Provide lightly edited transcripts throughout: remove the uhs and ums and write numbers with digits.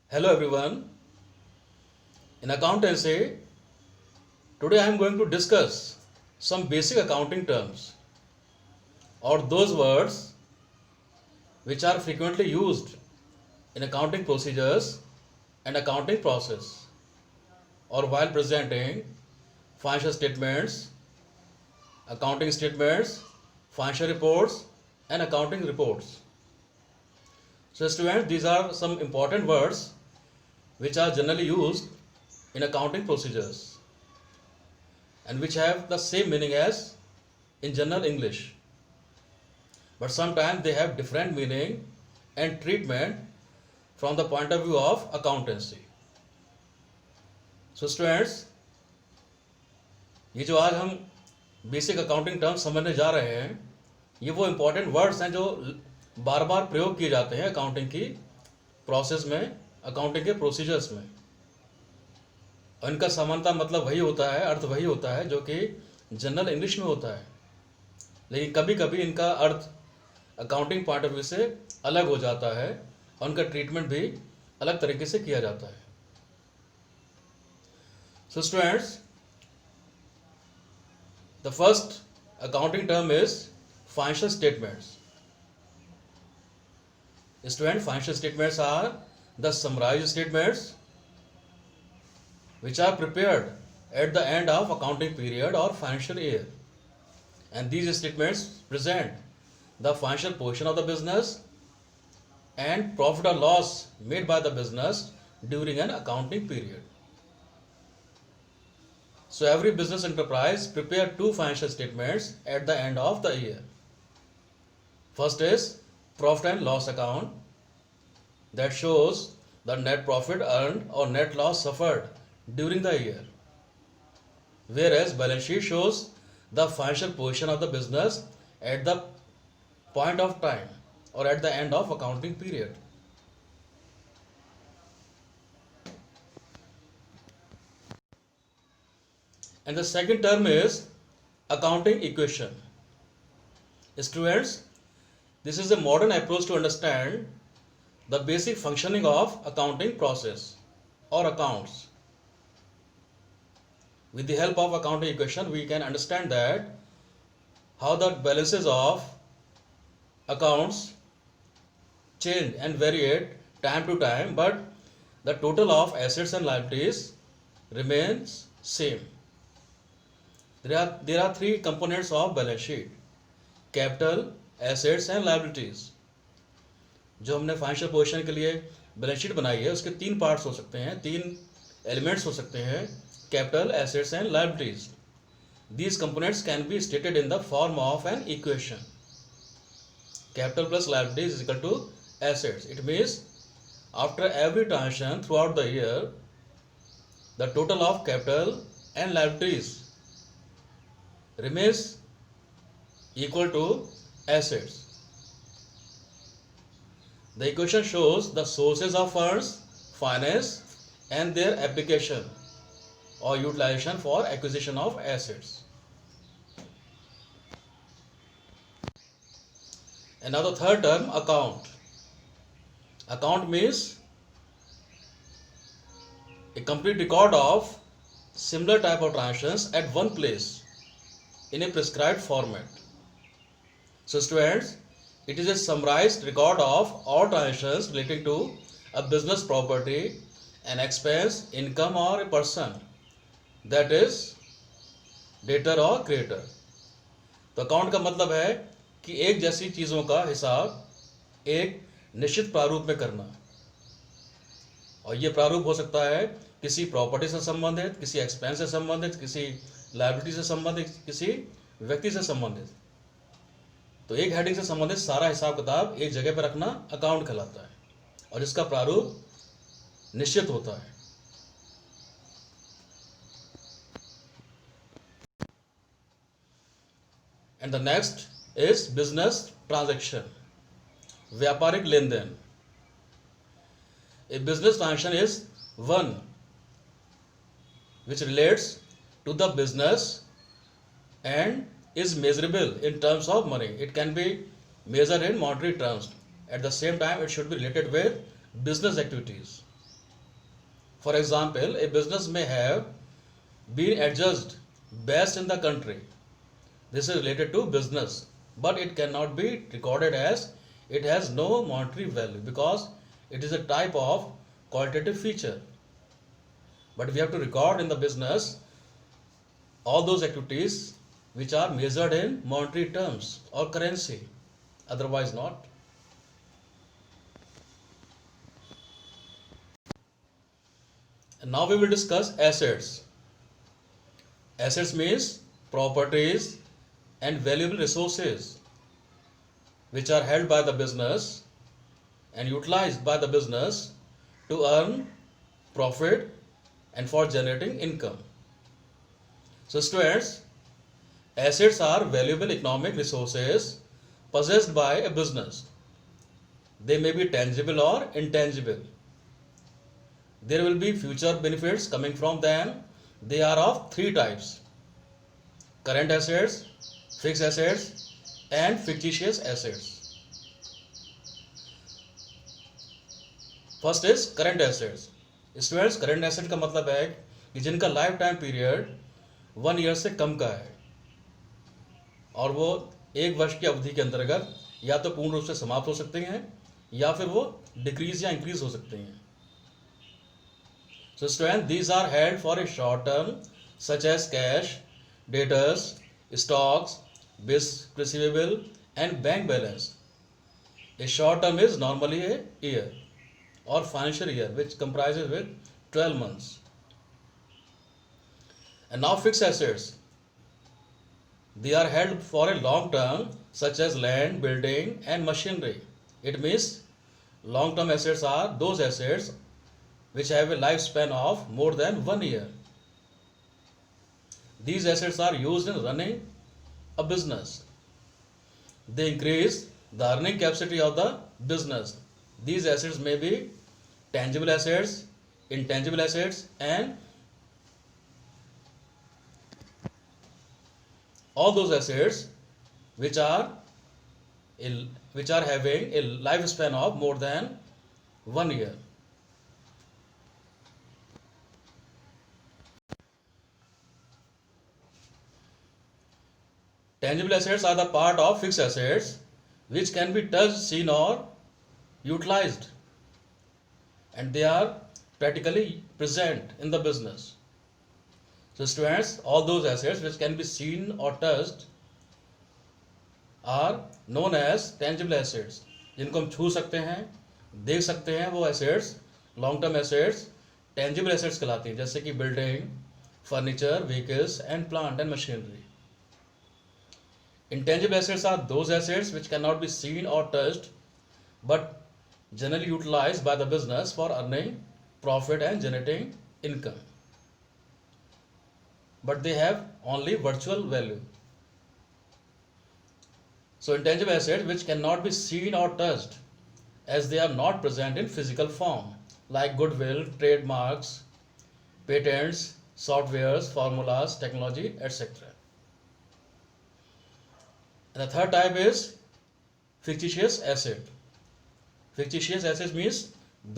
Hello everyone. In accountancy, today I am going to discuss some basic accounting terms or those words which are frequently used in accounting procedures and accounting process or while presenting financial statements, accounting statements, financial reports and accounting reports. So students, these are some important words which are generally used in accounting procedures and which have the same meaning as in general English, but sometimes they have different meaning and treatment from the point of view of accountancy. So students, ये जो आज हम basic accounting terms समझने जा रहे हैं, ये वो इम्पोर्टेंट वर्ड्स हैं जो बार बार प्रयोग किए जाते हैं अकाउंटिंग की प्रोसेस में, अकाउंटिंग के प्रोसीजर्स में। और इनका सामान्यतः मतलब वही होता है, अर्थ वही होता है जो कि जनरल इंग्लिश में होता है, लेकिन कभी कभी इनका अर्थ अकाउंटिंग पॉइंट ऑफ व्यू से अलग हो जाता है और उनका ट्रीटमेंट भी अलग तरीके से किया जाता है। So students, the first accounting term is financial statements. Student, financial statements are the summarized statements which are prepared at the end of accounting period or financial year, and these statements present the financial portion of the business and profit or loss made by the business during an accounting period. So every business enterprise prepare two financial statements at the end of the year. First is profit and loss account that shows the net profit earned or net loss suffered during the year, whereas balance sheet shows the financial position of the business at the point of time or at the end of accounting period. And the second term is accounting equation. Students, this is a modern approach to understand the basic functioning of accounting process or accounts. With the help of accounting equation, we can understand that how the balances of accounts change and vary time to time, but the total of assets and liabilities remains same. There are three components of balance sheet: capital, assets and liabilities. जो हमने financial position के लिए balance sheet बनाई है, उसके तीन parts हो सकते हैं, तीन एलिमेंट्स हो सकते हैं: capital, assets and liabilities. These components can be stated in the form of an equation. Capital plus liabilities is equal to assets. It means after every transaction throughout the year, the total of capital and liabilities remains equal to assets. The equation shows the sources of funds, finance and their application or utilization for acquisition of assets. And now the third term, account. Account means a complete record of similar type of transactions at one place in a prescribed format. So students, it is a summarized record of all transactions relating to a business property, an expense, income or a person, that is debtor और creditor. तो account का मतलब है कि एक जैसी चीज़ों का हिसाब एक निश्चित प्रारूप में करना, और ये प्रारूप हो सकता है किसी प्रॉपर्टी से संबंधित, किसी एक्सपेंस से संबंधित, किसी लायबिलिटी से संबंधित, किसी व्यक्ति से संबंधित. तो एक हेडिंग से संबंधित सारा हिसाब किताब एक जगह पर रखना अकाउंट कहलाता है, और इसका प्रारूप निश्चित होता है. And the next is business transaction, व्यापारिक लेन then. A business transaction is one which relates to the business and is measurable in terms of money. It can be measured in monetary terms. At the same time, it should be related with business activities. For example, a business may have been adjudged best in the country. This is related to business, but it cannot be recorded as it has no monetary value because it is a type of qualitative feature. But we have to record in the business all those activities which are measured in monetary terms or currency, otherwise not. And now we will discuss assets. Assets means properties and valuable resources which are held by the business and utilized by the business to earn profit and for generating income. So students, assets are valuable economic resources possessed by a business. They may be tangible or intangible. There will be future benefits coming from them. They are of three types: current assets, fixed assets, and fictitious assets. First is current assets. Students, current asset का मतलब है कि जिनका life time period 1 year से कम का है और वो 1 वर्ष की अवधि के अंतर्गत या तो पूर्ण रूप से समाप्त हो सकते हैं या फिर वो डिक्रीज या इंक्रीज हो सकते हैं. So students, these are held for a short term such as cash, debtors, stocks, bills receivable and bank balance. A short term is normally a year or financial year which comprises with 12 months. And now fixed assets. They are held for a long term such as land, building and machinery. It means long term assets are those assets which have a lifespan of more than 1 year. These assets are used in running a business. They increase the earning capacity of the business. These assets may be tangible assets, intangible assets, and all those assets which are having a lifespan of more than 1 year. Tangible assets are the part of fixed assets which can be touched, seen or utilized, and they are practically present in the business. So students, all those assets which can be seen or touched are known as tangible assets. जिनको हम छू सकते हैं, देख सकते हैं, वो assets long term assets tangible assets कहलाती हैं, जैसे कि building, furniture, vehicles and plant and machinery. Intangible assets are those assets which cannot be seen or touched but generally utilized by the business for earning profit and generating income. But they have only virtual value. So intangible assets which cannot be seen or touched as they are not present in physical form, like goodwill, trademarks, patents, softwares, formulas, technology, etc. And the third type is fictitious asset. Fictitious assets means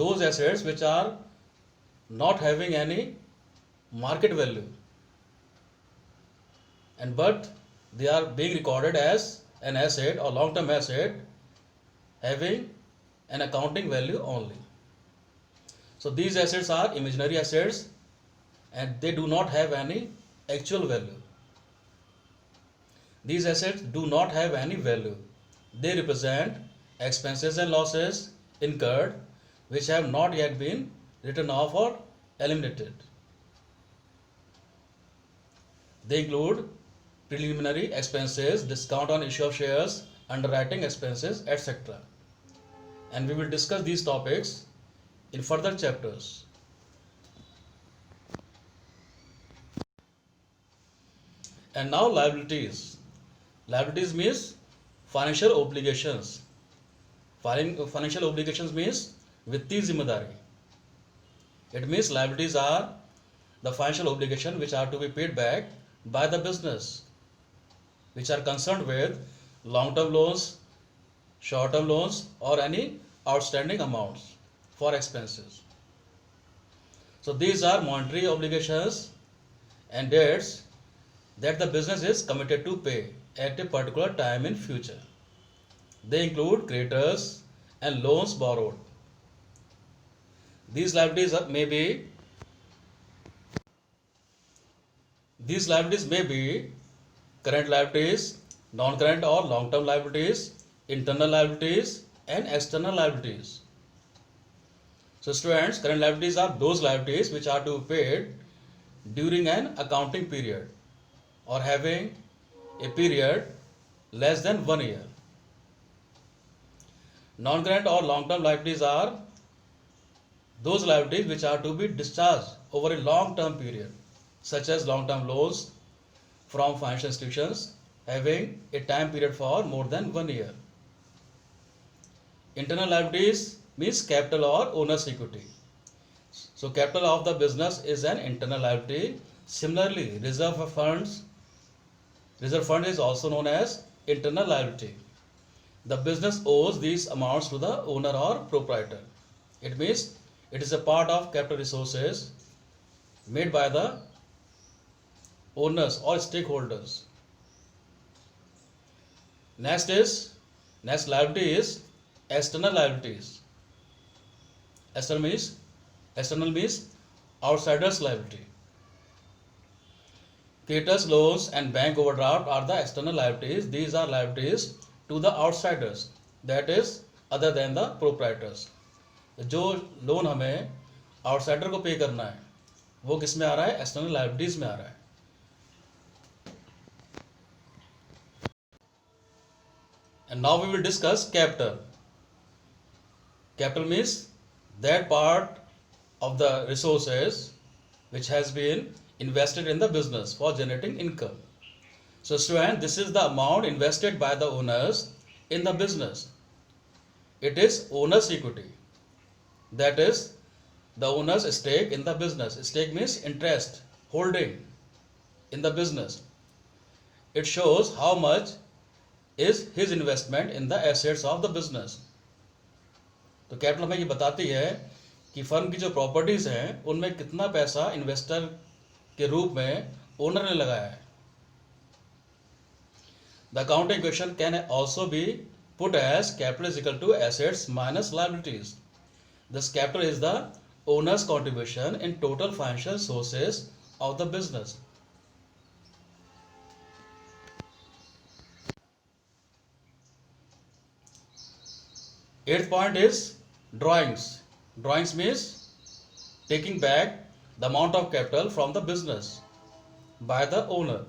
those assets which are not having any market value, and but they are being recorded as an asset or long-term asset having an accounting value only. So these assets are imaginary assets and they do not have any actual value. These assets do not have any value. They represent expenses and losses incurred which have not yet been written off or eliminated. They include preliminary expenses, discount on issue of shares, underwriting expenses, etc. And we will discuss these topics in further chapters. And now liabilities. Liabilities means financial obligations. Financial obligations means वित्तीय जिम्मेदारी. It means liabilities are the financial obligation which are to be paid back by the business, which are concerned with long-term loans, short-term loans, or any outstanding amounts for expenses. So these are monetary obligations and debts that the business is committed to pay at a particular time in future. They include creditors and loans borrowed. These liabilities may be current liabilities, non-current or long-term liabilities, internal liabilities and external liabilities. So students, current liabilities are those liabilities which are to be paid during an accounting period or having a period less than 1 year. Non-current or long-term liabilities are those liabilities which are to be discharged over a long-term period, such as long-term loans from financial institutions having a time period for more than 1 year. Internal liabilities means capital or owner's equity. So capital of the business is an internal liability. Similarly, reserve fund is also known as internal liability. The business owes these amounts to the owner or proprietor. It means it is a part of capital resources made by the owners or stakeholders. Next liability is external liabilities. External means outsiders liability. Creditors, loans and bank overdraft are the external liabilities. These are liabilities to the outsiders, that is other than the proprietors. जो loan हमें outsider को पे करना है वो किस में आ रहा है? एक्सटर्नल लायबिलिटीज में आ रहा है. And now we will discuss capital. Capital means that part of the resources which has been invested in the business for generating income. So student, this is the amount invested by the owners in the business. It is owner's equity. That is the owner's stake in the business. Stake means interest, holding in the business. It shows how much is his investment in the assets of the business. तो capital हमें ये बताती है कि firm की जो properties हैं उनमें कितना पैसा इन्वेस्टर के रूप में ओनर ने लगाया है. The accounting equation can also be put as capital is equal to assets minus liabilities. Thus capital is the owner's contribution in total financial sources of the business. Eighth point is drawings. Drawings means taking back the amount of capital from the business by the owner.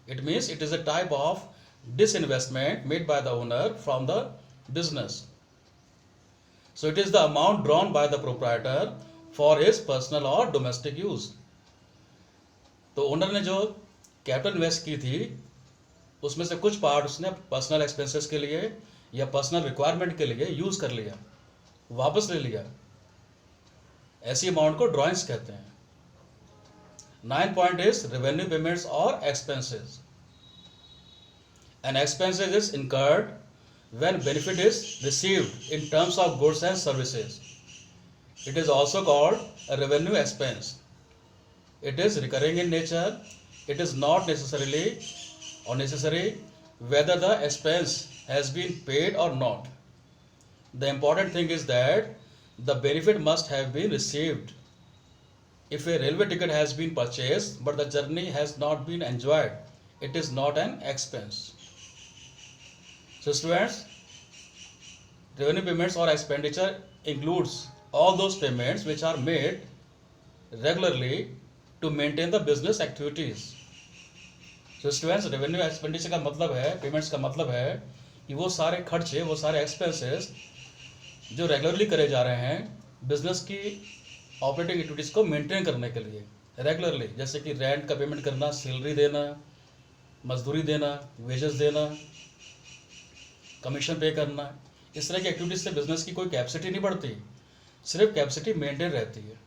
It means it is a type of disinvestment made by the owner from the business. So it is the amount drawn by the proprietor for his personal or domestic use. तो owner ने जो capital invest की थी उसमें से कुछ part उसने personal expenses के लिए या पर्सनल रिक्वायरमेंट के लिए यूज कर लिया, वापस ले लिया. ऐसी अमाउंट को ड्रॉइंग्स कहते हैं. 9th point is revenue payments or expenses. An expenses is incurred when benefit is received in terms of goods and services. It is also called a revenue expense. It is recurring in nature. It is not necessary whether the expense has been paid or not. The important thing is that the benefit must have been received. If a railway ticket has been purchased but the journey has not been enjoyed, it is not an expense. So students, revenue payments or expenditure includes all those payments which are made regularly to maintain the business activities. So students, revenue expenditure का मतलब है, payments का मतलब है कि वो सारे खर्चे, वो सारे एक्सपेंसेस जो रेगुलरली करे जा रहे हैं बिजनेस की ऑपरेटिंग एक्टिविटीज़ को मेंटेन करने के लिए रेगुलरली, जैसे कि रेंट का पेमेंट करना, सैलरी देना, मजदूरी देना, वेजेस देना, कमीशन पे करना. इस तरह की एक्टिविटीज से बिजनेस की कोई कैपेसिटी नहीं बढ़ती, सिर्फ कैपेसिटी मेंटेन रहती है.